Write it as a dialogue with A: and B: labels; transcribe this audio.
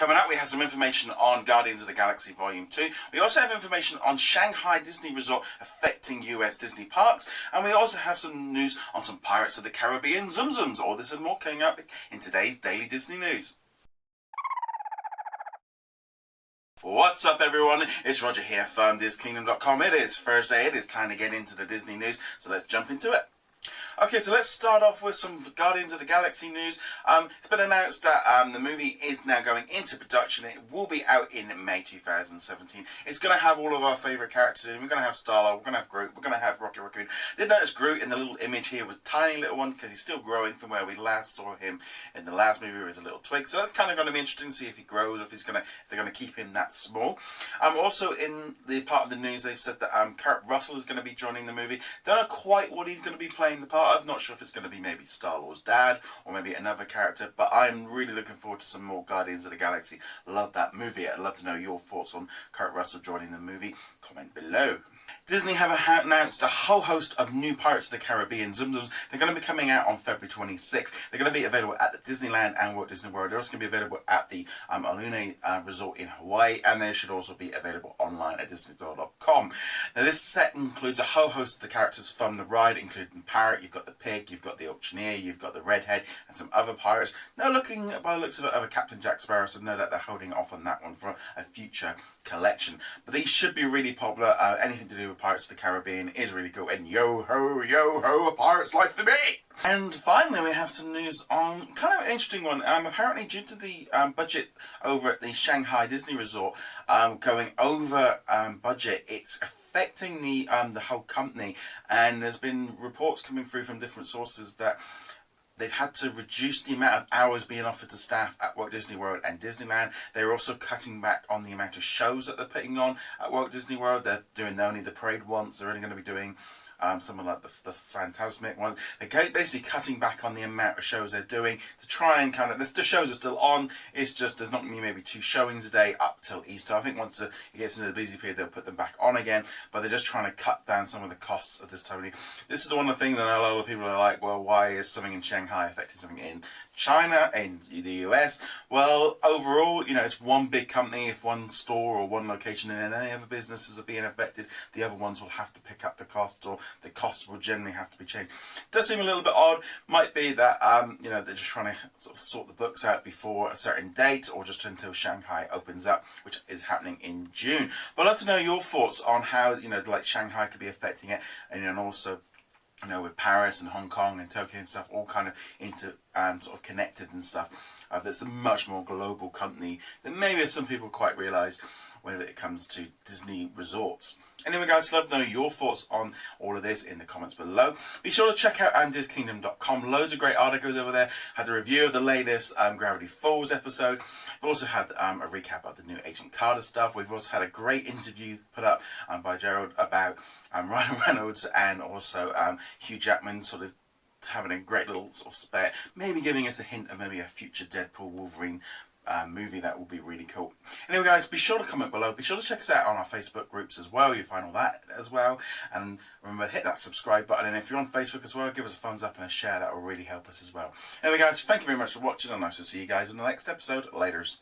A: Coming up, we have some information on Guardians of the Galaxy Volume 2. We also have information on Shanghai Disney Resort affecting US Disney parks. And we also have some news on some Pirates of the Caribbean Tsum Tsums. All this and more coming up in today's Daily Disney News. What's up everyone, it's Roger here from DisKingdom.com. It is Thursday, it is time to get into the Disney news, so let's jump into it. Okay, so let's start off with some Guardians of the Galaxy news. It's been announced that the movie is now going into production. It will be out in May 2017. It's going to have all of our favourite characters in. We're going to have Star-Lord, we're going to have Groot, we're going to have Rocket Raccoon. Did notice Groot in the little image here was a tiny little one because he's still growing from where we last saw him in the last movie. He was a little twig, so that's kind of going to be interesting to see if he grows, or if they're going to keep him that small. Also in the part of the news, they've said that Kurt Russell is going to be joining the movie. Don't know quite what he's going to be playing the part. I'm not sure if it's going to be maybe Star-Lord's dad or maybe another character, but I'm really looking forward to some more Guardians of the Galaxy. Love that movie. I'd love to know your thoughts on Kurt Russell joining the movie. Comment below. Disney have announced a whole host of new Pirates of the Caribbean Tsum Tsums. They're going to be coming out on February 26th. They're going to be available at the Disneyland and Walt Disney World. They're also going to be available at the Alune Resort in Hawaii, and they should also be available online at disney.com. Now this set includes a whole host of the characters from the ride, including Parrot, you've got the Pig, you've got the Auctioneer, you've got the Redhead, and some other pirates. Now looking by the looks of it, over Captain Jack Sparrow, so know that they're holding off on that one for a future collection. But these should be really popular. Anything to do with Pirates of the Caribbean is really cool, and yo ho, a pirate's life for me! And finally we have some news on kind of an interesting one. Apparently due to the budget over at the Shanghai Disney Resort going over budget, it's affecting the whole company, and there's been reports coming through from different sources that they've had to reduce the amount of hours being offered to staff at Walt Disney World and Disneyland. They're also cutting back on the amount of shows that they're putting on at Walt Disney World. They're doing only the parade once. They're only going to be doing something like the Phantasmic one. They're basically cutting back on the amount of shows they're doing to try and kind of, the shows are still on, it's just there's not going to be maybe 2 showings a day up till Easter. I think once it gets into the busy period they'll put them back on again, but they're just trying to cut down some of the costs at this time of year. This is one of the things that a lot of people are like, well, why is something in Shanghai affecting something in China, in the US? Well, overall, you know, it's one big company. If one store or one location and any other businesses are being affected, the other ones will have to pick up the costs, or the costs will generally have to be changed. Does seem a little bit odd. Might be that you know, they're just trying to sort the books out before a certain date, or just until Shanghai opens up, which is happening in June. But I'd love to know your thoughts on how, you know, like Shanghai could be affecting it, and also, you know, with Paris and Hong Kong and Tokyo and stuff all kind of sort of connected and stuff. That's a much more global company than maybe some people quite realise when it comes to Disney resorts. Anyway guys, love to know your thoughts on all of this in the comments below. Be sure to check out DisKingdom.com. Loads of great articles over there. Had a review of the latest Gravity Falls episode. We've also had a recap of the new Agent Carter stuff. We've also had a great interview put up by Gerald about Ryan Reynolds and also Hugh Jackman, sort of having a great little sort of spare, maybe giving us a hint of maybe a future Deadpool Wolverine movie. That will be really cool. Anyway guys, be sure to comment below. Be sure to check us out on our Facebook groups as well. You'll find all that as well. And remember, hit that subscribe button. And if you're on Facebook as well, give us a thumbs up and a share. That will really help us as well. Anyway guys, thank you very much for watching, and nice to see you guys in the next episode. Laters.